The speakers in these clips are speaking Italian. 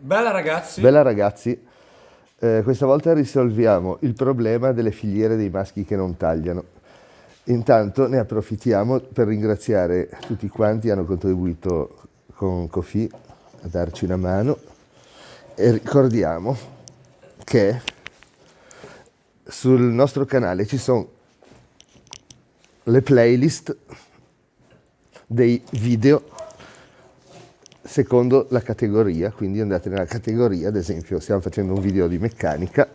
Bella ragazzi. Bella ragazzi, questa volta risolviamo il problema delle filiere dei maschi che non tagliano. Intanto ne approfittiamo per ringraziare tutti quanti che hanno contribuito con Kofi a darci una mano e ricordiamo che sul nostro canale ci sono le playlist dei video secondo la categoria, quindi andate nella categoria, ad esempio stiamo facendo un video di meccanica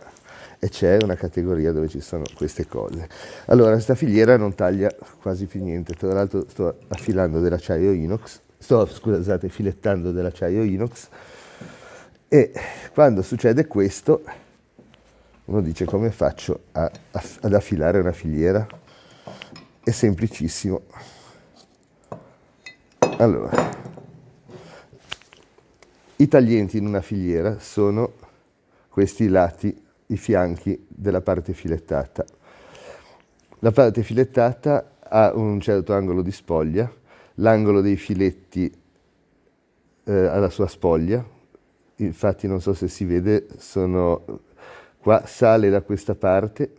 e c'è una categoria dove ci sono queste cose. Allora, questa filiera non taglia quasi più niente, tra l'altro sto affilando dell'acciaio inox, scusate, filettando dell'acciaio inox, e quando succede questo uno dice: come faccio ad affilare una filiera? È semplicissimo. Allora, i taglienti in una filiera sono questi lati, i fianchi della parte filettata. La parte filettata ha un certo angolo di spoglia, l'angolo dei filetti ha la sua spoglia, infatti non so se si vede, qua sale da questa parte,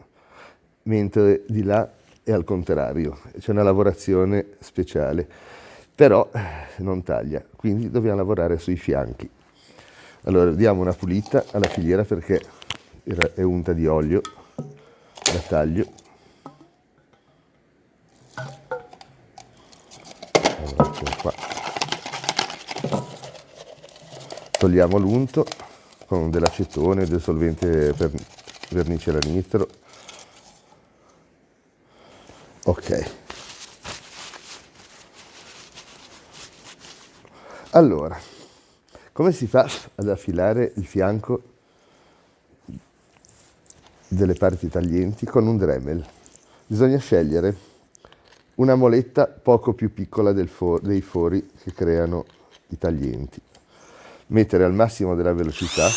mentre di là è al contrario, c'è una lavorazione speciale, però non taglia, quindi dobbiamo lavorare sui fianchi. Allora diamo una pulita alla filiera perché è unta di olio, la taglio. Allora, qua. Togliamo l'unto con dell'acetone, del solvente per vernice da nitro. Ok. Allora, come si fa ad affilare il fianco delle parti taglienti? Con un Dremel. Bisogna scegliere una moletta poco più piccola dei fori che creano i taglienti. Mettere al massimo della velocità,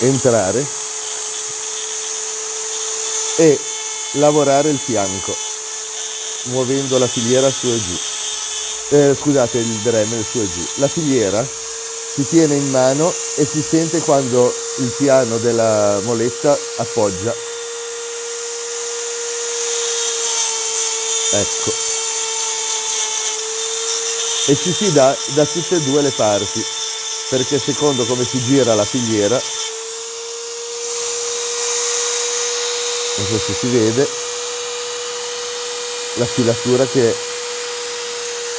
entrare e lavorare il fianco, muovendo la filiera su e giù. Scusate, il Dremel su e giù. La filiera si tiene in mano e si sente quando il piano della moletta appoggia. Ecco. E ci si dà da tutte e due le parti, perché secondo come si gira la filiera, non so se si vede, la filatura che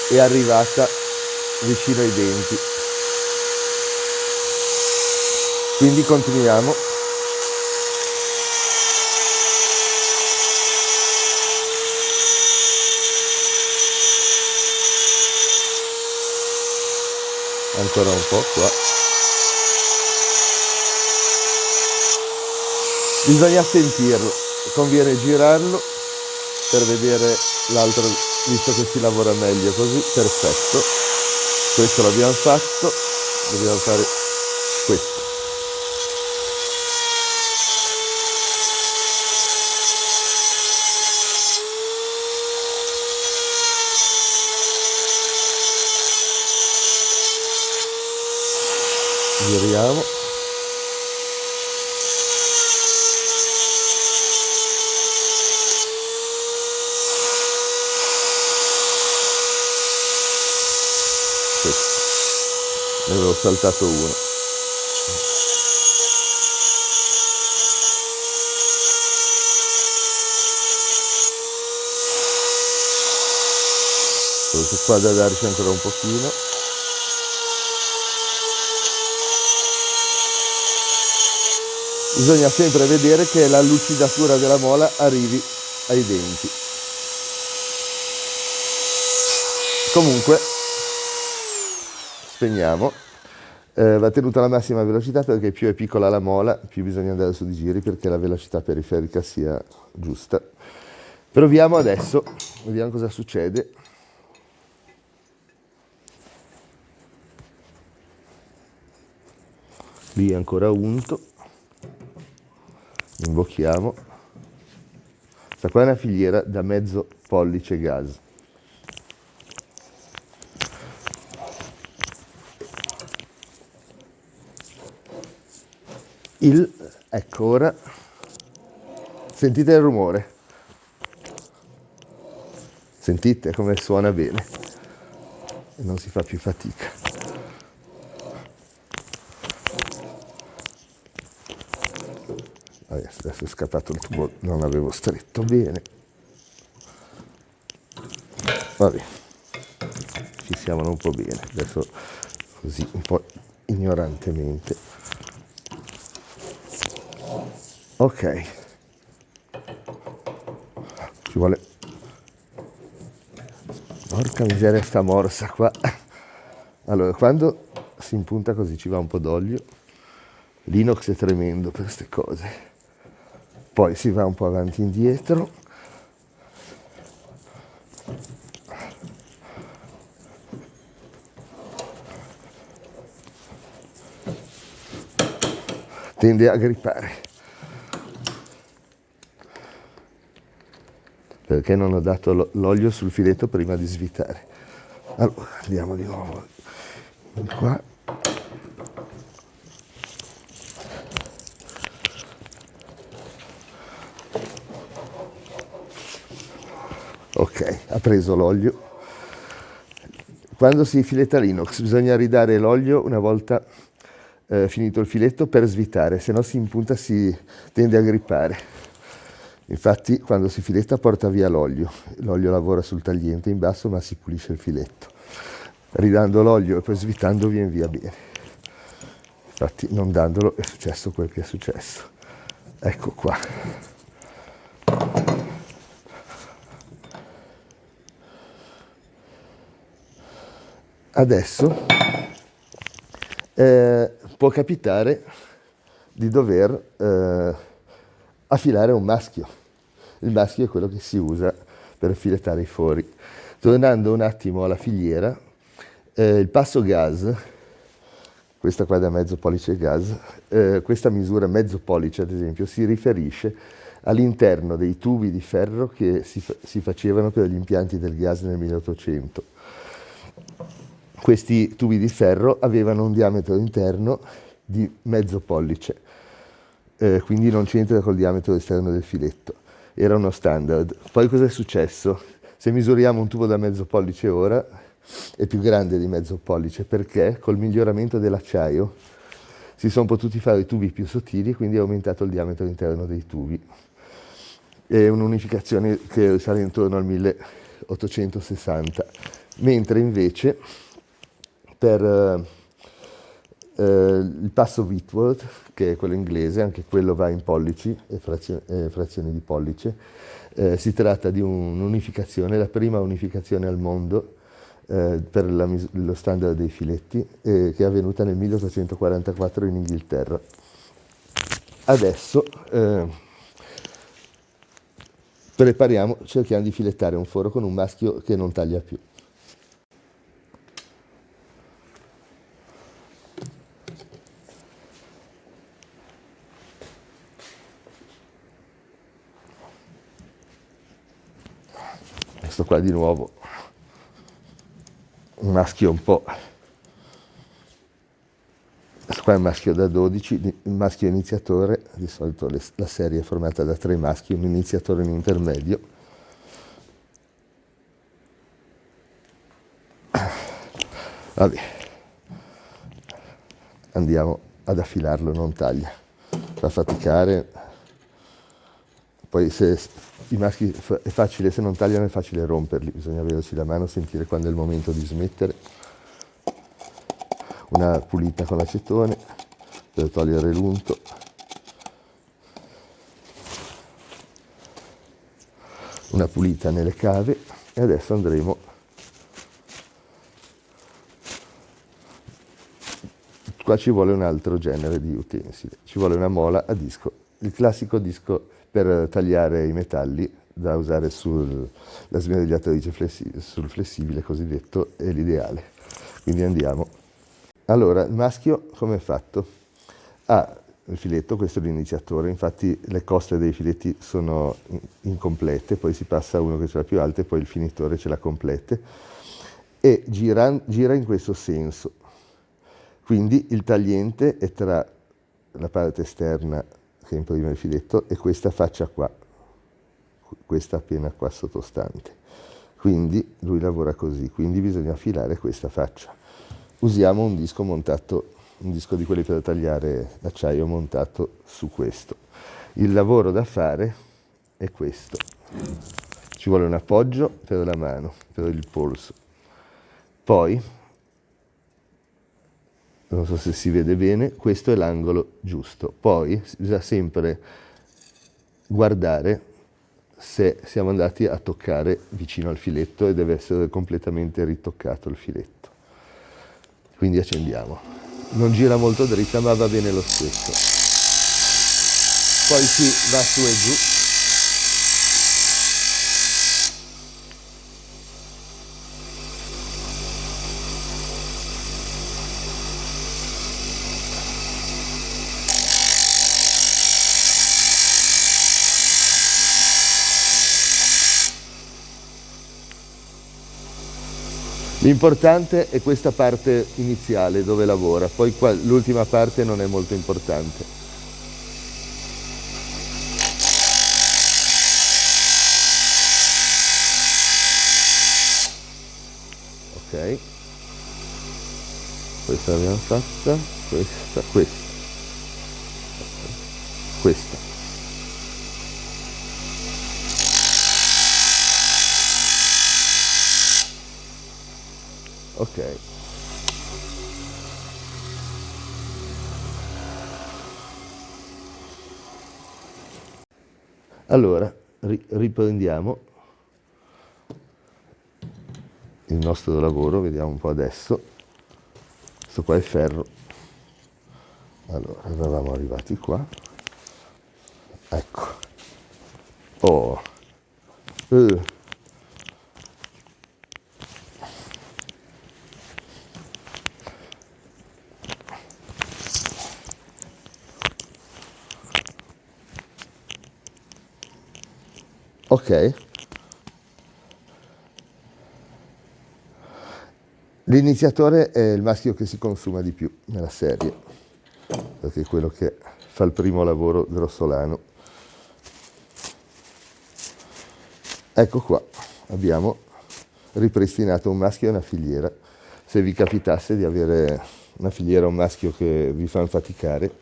è arrivata vicino ai denti. Quindi continuiamo. Ancora un po' qua. Bisogna sentirlo, conviene girarlo per vedere l'altro, visto che si lavora meglio così. Perfetto, questo l'abbiamo fatto, dobbiamo fare questo. Giriamo. Questo. Ne avevo saltato uno. Questo qua da darci ancora un pochino. Bisogna sempre vedere che la lucidatura della mola arrivi ai denti. Comunque, spegniamo. Va tenuta alla massima velocità perché più è piccola la mola, più bisogna andare su di giri perché la velocità periferica sia giusta. Proviamo adesso, vediamo cosa succede. Lì è ancora unto. Imbocchiamo. Questa qua è una filiera da mezzo pollice gas. Ecco ora, sentite il rumore, sentite come suona bene e non si fa più fatica. Adesso è scappato il tubo, non l'avevo stretto bene. Vabbè, ci siamo un po' bene, adesso così un po' ignorantemente. Ok, ci vuole, porca miseria sta morsa qua. Allora, quando si impunta così ci va un po' d'olio, l'inox è tremendo per queste cose, poi si va un po' avanti e indietro, tende a gripare. Perché non ho dato l'olio sul filetto prima di svitare. Allora, andiamo di nuovo qua. Ok, ha preso l'olio. Quando si filetta l'inox bisogna ridare l'olio una volta finito il filetto per svitare, se no si impunta, si tende a grippare. Infatti quando si filetta porta via l'olio lavora sul tagliente in basso ma si pulisce il filetto. Ridando l'olio e poi svitando viene via bene. Infatti non dandolo è successo quel che è successo. Ecco qua. Adesso può capitare di dover affilare un maschio. Il maschio è quello che si usa per filettare i fori. Tornando un attimo alla filiera, il passo gas, questa qua da mezzo pollice gas, questa misura mezzo pollice ad esempio si riferisce all'interno dei tubi di ferro che si facevano per gli impianti del gas nel 1800. Questi tubi di ferro avevano un diametro interno di mezzo pollice, quindi non c'entra col diametro esterno del filetto. Era uno standard. Poi cosa è successo? Se misuriamo un tubo da mezzo pollice ora, è più grande di mezzo pollice perché col miglioramento dell'acciaio si sono potuti fare i tubi più sottili e quindi è aumentato il diametro interno dei tubi. È un'unificazione che risale intorno al 1860, mentre invece per il passo Whitworth, che è quello inglese, anche quello va in pollici e frazioni di pollice, si tratta di un'unificazione, la prima unificazione al mondo per lo standard dei filetti, che è avvenuta nel 1844 in Inghilterra. Adesso cerchiamo di filettare un foro con un maschio che non taglia più. Questo qua di nuovo un maschio un po', questo qua è un maschio da 12, il maschio iniziatore, di solito la serie è formata da 3 maschi, un iniziatore e un intermedio. Vabbè, andiamo ad affilarlo, non taglia, fa faticare, poi se i maschi è facile, se non tagliano è facile romperli, bisogna averci la mano, sentire quando è il momento di smettere. Una pulita con l'acetone per togliere l'unto. Una pulita nelle cave e adesso andremo qua, ci vuole un altro genere di utensili, ci vuole una mola a disco, il classico disco per tagliare i metalli da usare sulla smiagliatrice sul flessibile cosiddetto è l'ideale. Quindi andiamo. Allora, il maschio come è fatto? Ha il filetto, questo è l'iniziatore, infatti le coste dei filetti sono incomplete, poi si passa a uno che ce l'ha più alta e poi il finitore ce l'ha complete e gira in questo senso. Quindi il tagliente è tra la parte esterna che imprime il filetto e questa faccia qua, questa appena qua sottostante. Quindi lui lavora così, quindi bisogna affilare questa faccia. Usiamo un disco montato, un disco di quelli per tagliare acciaio montato su questo. Il lavoro da fare è questo. Ci vuole un appoggio per la mano, per il polso. Poi, non so se si vede bene, questo è l'angolo giusto. Poi bisogna sempre guardare se siamo andati a toccare vicino al filetto e deve essere completamente ritoccato il filetto. Quindi accendiamo. Non gira molto dritta, ma va bene lo stesso. Poi si va su e giù. L'importante è questa parte iniziale dove lavora, poi l'ultima parte non è molto importante. Ok, questa l'abbiamo fatta, questa. Ok. Allora, riprendiamo il nostro lavoro, vediamo un po' adesso. Questo qua è ferro. Allora, eravamo arrivati qua. Ecco. Oh. Ok. L'iniziatore è il maschio che si consuma di più nella serie, perché è quello che fa il primo lavoro grossolano. Ecco qua, abbiamo ripristinato un maschio e una filiera. Se vi capitasse di avere una filiera o un maschio che vi fa faticare,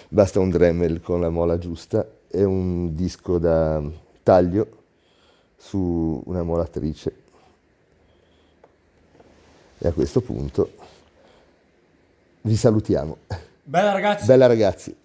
basta un Dremel con la mola giusta e un disco da taglio su una molatrice. E a questo punto vi salutiamo. Bella ragazzi! Bella ragazzi!